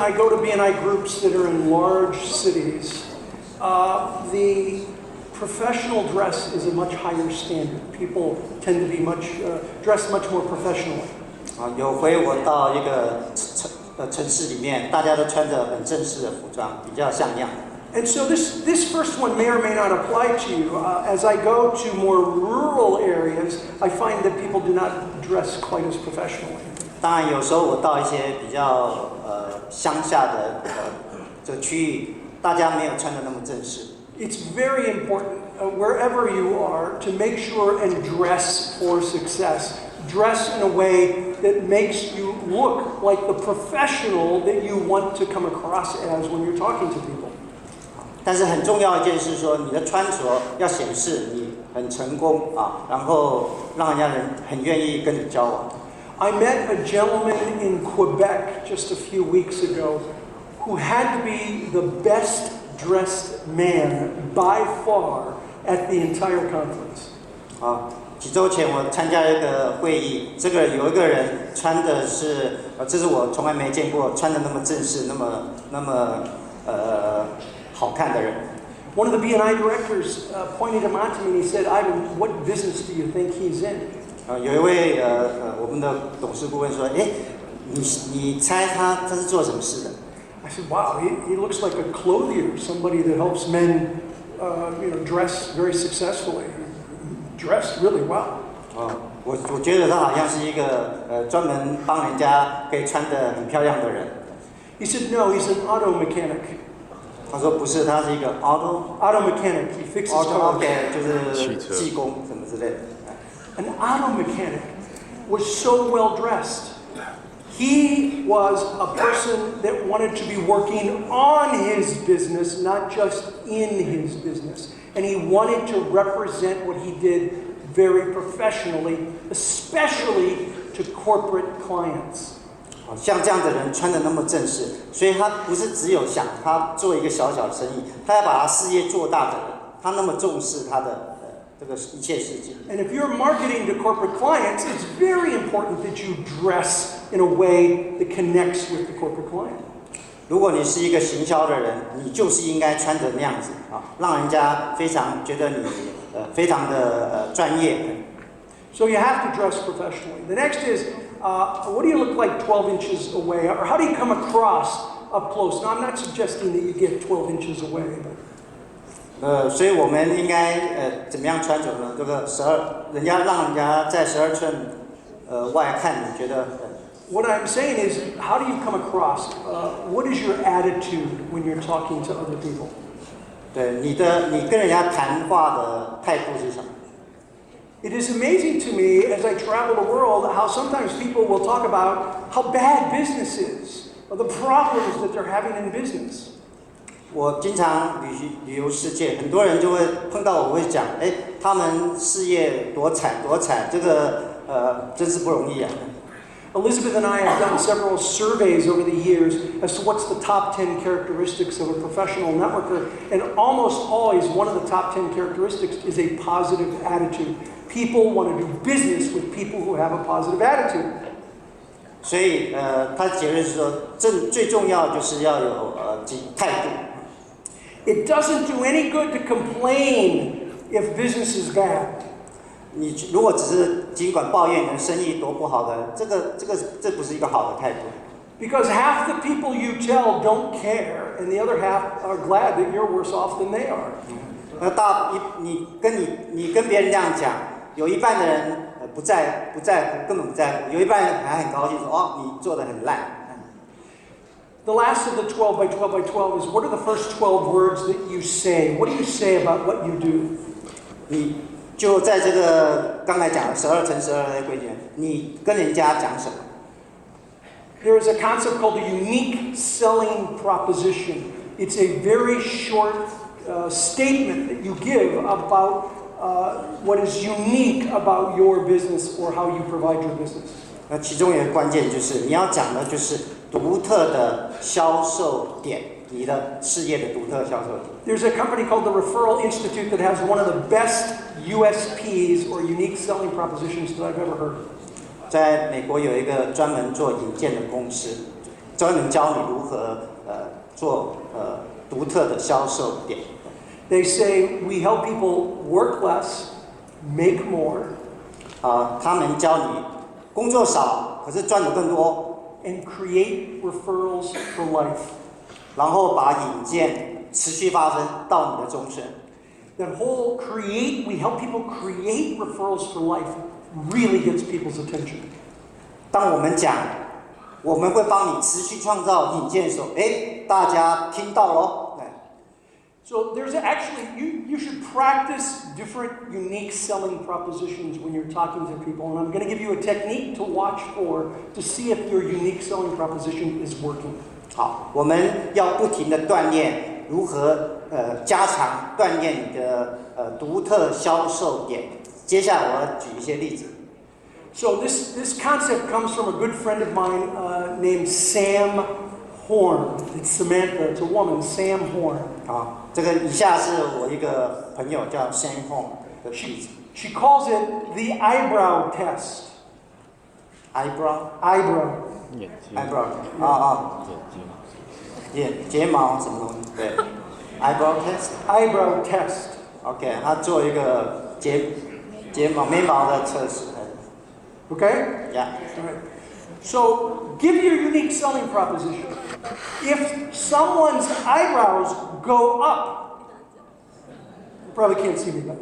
I go to BNI groups that are in large cities, the professional dress is a much higher standard. People tend to be dressed much more professionally. 有回我到一个城市里面，大家都穿着很正式的服装，比较像样。And so this first one may or may not apply to you. As I go to more rural areas, I find that people do not dress quite as professionally. 当然，有时候我到一些比较乡下的这个区域，大家没有穿得那么正式。It's very important wherever you are to make sure and dress for success. Dress in a way that makes you look like the professional that you want to come across as when you're talking to people. 但是很重要一件事说，你的穿着要显示你很成功啊，然后让人家很愿意跟你交往。I met a gentleman in Quebec just a few weeks ago who had to be the best dressed man by far at the entire conference. 几周前我参加一个会议，有一个人穿的是，这是我从来没见过穿的那么正式，那么好看的人。One of the BNI directors pointed him out to me and he said, "Ivan, what business do you think he's in?" 有一位我们的董事顾问说，你猜他是做什么事的？ I said, "Wow, he looks like a clothier, somebody that helps men, dress very successfully, dressed really well." 我觉得他好像是一个专门帮人家可以穿得很漂亮的人。He said, "No, he's an auto mechanic." 他说不是，他是一个 auto mechanic. He fixes cars. OK， 就是技工什么之类的。An auto mechanic was so well dressed. He was a person that wanted to be working on his business, not just in his business. And he wanted to represent what he did very professionally, especially to corporate clients. 像这样的人穿得那么正式，所以他不是只有想他做一个小小的生意，他要把他事业做大的人，他那么重视他的这个一切事情。And if you're marketing to corporate clients, it's very important that you dress in a way that connects with the corporate client. 如果你是一个行销的人，你就是应该穿着那样子让人家非常觉得你非常的专业。So you have to dress professionally. The next is, what do you look like 12 inches away? Or how do you come across up close? Now, I'm not suggesting that you get 12 inches away. But 所以我们应该怎么样穿着呢？这个让人家在12寸外看，你觉得？What I'm saying is, how do you come across? What is your attitude when you're talking to other people? 对你跟人家谈话的态度是什么？ It is amazing to me as I travel the world how sometimes people will talk about how bad business is or the problems that they're having in business. 我经常旅游世界，很多人就会碰到我会讲，他们事业多惨，这个真是不容易啊。Elizabeth and I have done several surveys over the years as to what's the top 10 characteristics of a professional networker, and almost always one of the top 10 characteristics is a positive attitude. People want to do business with people who have a positive attitude. 所以他的结论是说，最重要就是要有态度。It doesn't do any good to complain if business is bad. 你如果只是尽管抱怨你的生意多不好的，这不是一个好的态度。Because half the people you tell don't care, and the other half are glad that you're worse off than they are. 你跟别人这样讲，有一半的人不在乎，根本不在乎；有一半人还很高兴说你做得很烂。The last of the 12 by 12 by 12 is, what are the first 12 words that you say? What do you say about what you do? 你就在这个刚才讲的12乘12的规定，你跟人家讲什么？ There is a concept called the unique selling proposition. It's a very short statement that you give about what is unique about your business or how you provide your business. 那其中一个关键就是你要讲的就是独特的销售点，你的事业的独特销售点。There's a company called the Referral Institute that has one of the best USPs or unique selling propositions that I've ever heard. 在美国有一个专门做引荐的公司，专门教你如何做独特的销售点。They say we help people work less, make more, 他们教你工作少，可是赚得更多， and create referrals for life. 然后把引荐持续发生到你的终身。That whole create, we help people create referrals for life really gets people's attention. 当我们讲，我们会帮你持续创造引荐的时候，大家听到咯。So there's actually, you should practice different unique selling propositions when you're talking to people. And I'm going to give you a technique to watch for to see if your unique selling proposition is working. 好，我们要不停的锻炼如何加强锻炼你的独特销售点。接下来我要举一些例子。So this concept comes from a good friend of mine named Sam Horn. It's Samantha. It's a woman, Sam Horn. 好，这个以下是我一个朋友叫 Sam Horn 的例子。She calls it the eyebrow test. Eyebrow. Eyebrow. 睫毛什么东西？对 ，eyebrow test。Eyebrow test. OK， 他做一个眉毛的测试。Okay? Yeah. All right. So give your unique selling proposition. If someone's eyebrows go up, you probably can't see me, but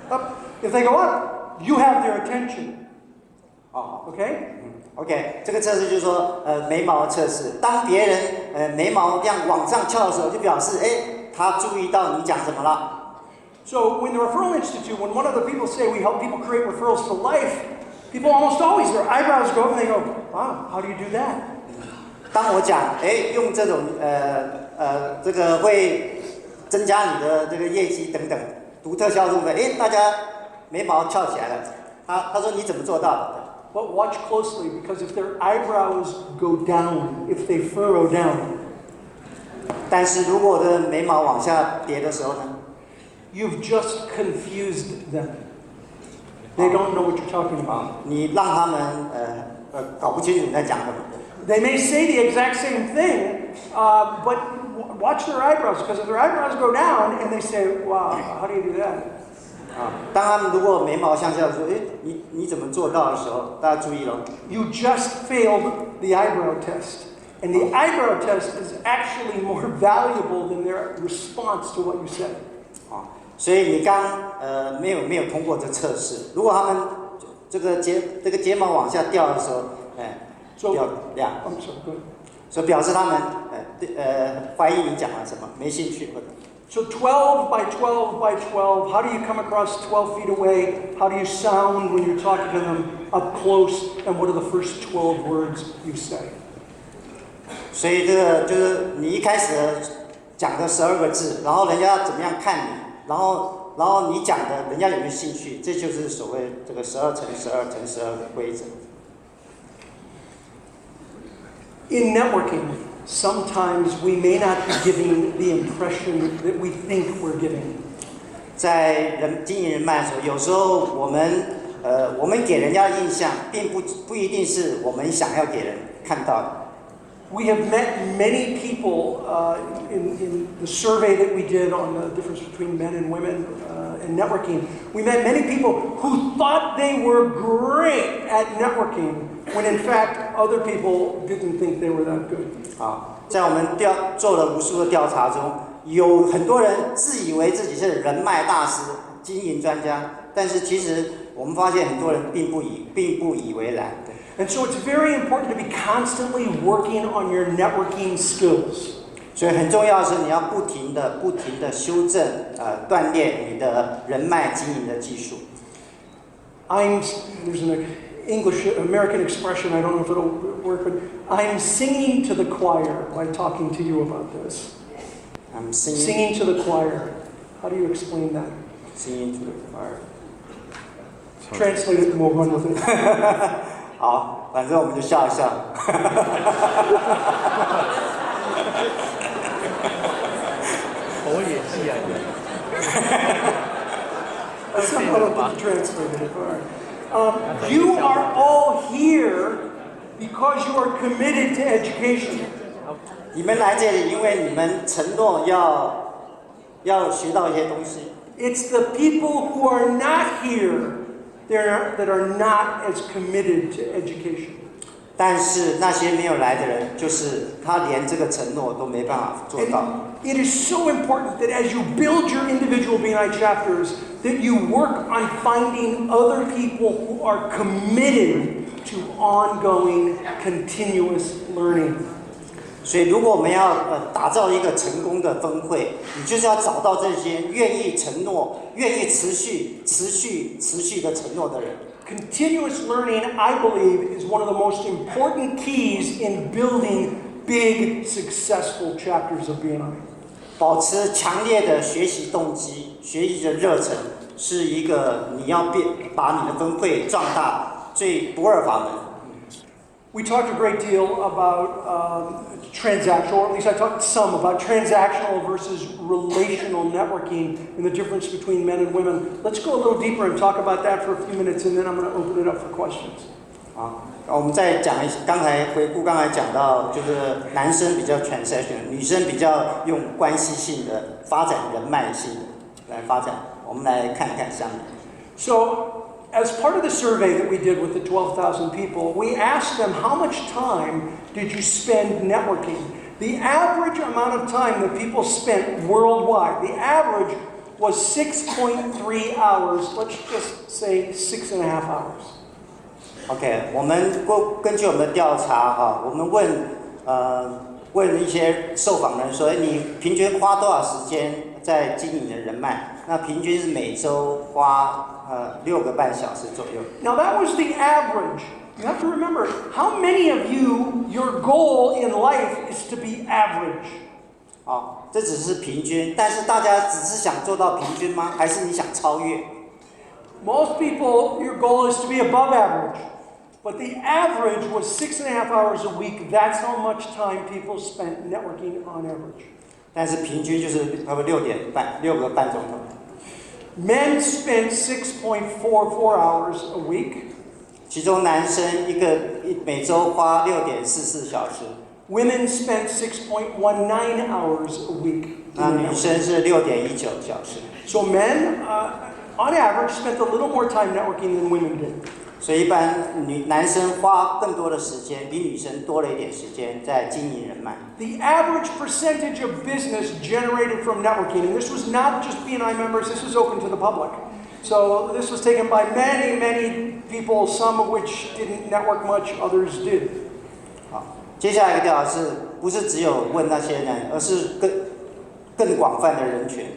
up. If they go up, you have their attention. Okay? OK， 这个测试就是说，眉毛的测试。当别人眉毛这样往上翘的时候，就表示，他注意到你讲什么了。So when the Referral Institute, when one of the people say we help people create referrals for life, people almost always, their eyebrows go up and they go, wow, how do you do that? 当我讲，用这种这个会增加你的这个业绩等等独特销售的，大家眉毛翘起来了。他说你怎么做到的？ But watch closely because if their eyebrows go down, if they furrow down, 但是如果我的眉毛往下跌的时候呢？ you've just confused them. They don't know what you're talking about. 你让他们搞不清楚你在讲什么。 They may say the exact same thing, but watch their eyebrows because if their eyebrows go down and they say, wow, how do you do that? 当他们如果眉毛向下说，你怎么做到的时候，大家注意了。You just failed the eyebrow test. And the eyebrow test is actually more valuable than their response to what you said. 所以你刚没有通过这测试。如果他们这个睫毛往下掉的时候，掉亮，所以表示他们怀疑你讲了什么，没兴趣或者。So 12 by 12 by 12, how do you come across 12 feet away? How do you sound when you're talking to them up close? And what are the first 12 words you say? 所以这个就是你一开始讲的12个字，然后人家怎么样看你，然后你讲的人家有没有兴趣，这就是所谓这个12乘12乘12的规则。In networking, sometimes we may not be giving the impression that we think we're giving. 在经营人脉的时候，有时候我们给人家的印象，并不一定是我们想要给人看到的。We have met many people in the survey that we did on the difference between men and women in networking. We met many people who thought they were great at networking when in fact other people didn't think they were that good. 在我们做了无数的调查中，有很多人自以为自己是人脉大师、经营专家，但是其实我们发现很多人并不以为然。And so it's very important to be constantly working on your networking skills. 所以很重要的是，你要不停的修正、锻炼你的人脉经营的技术。There's an American expression, I don't know if it'll work, but I'm singing to the choir by talking to you about this. I'm singing to the choir. How do you explain that? Singing to the choir. Translate it and we'll run with it. 好，反正我们就笑一笑。我演戏啊！ Somehow translated it. All right. You are all here because you are committed to education. 你们来这里，因为你们承诺要学到一些东西。It's the people who are not here that are not as committed to education. 但是那些没有来的人，就是他连这个承诺都没办法做到。It is so important that as you build your individual BNI chapters, that you work on finding other people who are committed to ongoing, continuous learning. 所以，如果我们要打造一个成功的分会，你就是要找到这些愿意承诺、愿意持续的承诺的人。Continuous learning, I believe, is one of the most important keys in building big, successful chapters of BNI. 保持强烈的学习动机、学习的热忱，是一个你要把你的分会壮大最不二法门。We talked a great deal about transactional, or at least I talked some about transactional versus relational networking and the difference between men and women. Let's go a little deeper and talk about that for a few minutes, and then I'm going to open it up for questions. 我们再讲一下，回顾刚才讲到，就是男生比较 transactional， 女生比较用关系性的发展人脉性的来发展。我们来看一看下面。So, as part of the survey that we did with the 12,000 people, we asked them how much time did you spend networking? The average amount of time that people spent worldwide, the average was 6.3 hours. Let's just say 6.5 hours. OK， 我们根据我们的调查哈，我们问一些受访人说，你平均花多少时间在经营的人脉？那平均是每周花6个半小时左右。Now that was the average. You have to remember, how many of you, your goal in life is to be average? 这只是平均，但是大家只是想做到平均吗？还是你想超越？ Most people, your goal is to be above average. But the average was 6.5 hours a week. That's how much time people spent networking on average. 但是平均就是差不多6个半钟头。Men spent 6.44 hours a week. 其中男生每周花6.44小时。Women spent 6.19 hours a week. 那女生是6.19小时。So men, on average, spent a little more time networking than women did. 所以一般男生花更多的时间，比女生多了一点时间在经营人脉。The average percentage of business generated from networking, and this was not just BNI members, this was open to the public. So this was taken by many people, some of which didn't network much, others did. 好，接下来一个调查不是只有问那些人，而是更广泛的人群。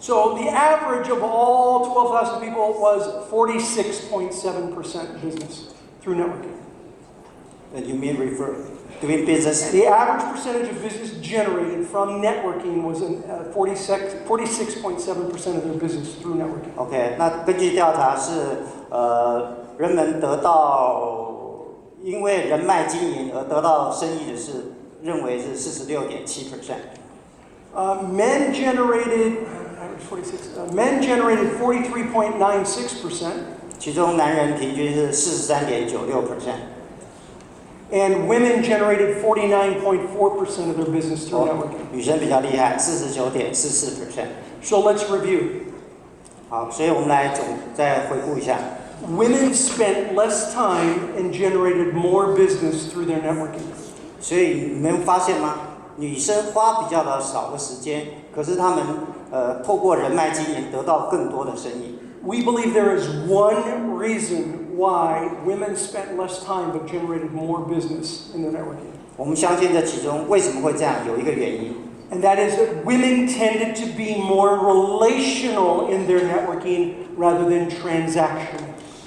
So the average of all 12,000 people was 46.7% business through networking. You mean doing business? The average percentage of business generated from networking was 46.7% of their business through networking. OK， 那根据调查是人们因为人脉经营而得到生意的是认为是46.7%。Men generated 43.96%. 其中男人平均是43.96%。And women generated 49.4% of their business through networking. 女生比较厉害，49.44%。So let's review. 好，所以我们再回顾一下。Women spent less time and generated more business through their networking. 所以你们发现吗？女生花比较少的时间，可是她们透过人脉经营得到更多的生意。We believe there is one reason why women spent less time but generated more business in their networking. 我们相信这其中为什么会这样，有一个原因。And that is that women tended to be more relational in their networking rather than transactional.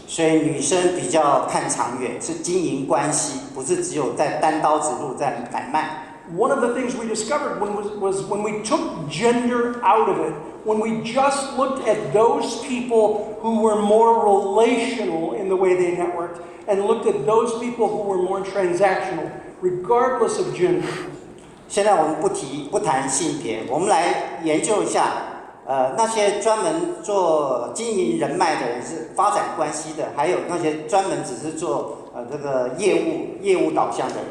所以女生比较看长远，是经营关系，不是只有在单刀直入在买卖。One of the things we discovered was when we took gender out of it, when we just looked at those people who were more relational in the way they networked, and looked at those people who were more transactional, regardless of gender. 现在我们不谈性别，我们来研究一下，那些专门做经营人脉的人是发展关系的，还有那些专门只是做这个业务导向的人。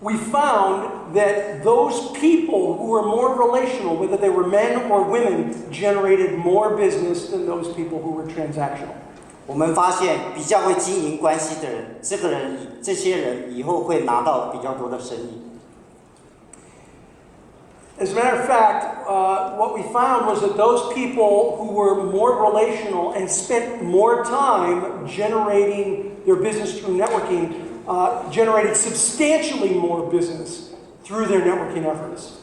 We found that those people who were more relational, whether they were men or women, generated more business than those people who were transactional. 我们发现比较会经营关系的人，这些人以后会拿到比较多的生意。As a matter of fact, what we found was that those people who were more relational and spent more time generating their business through networking generated substantially more business through their networking efforts.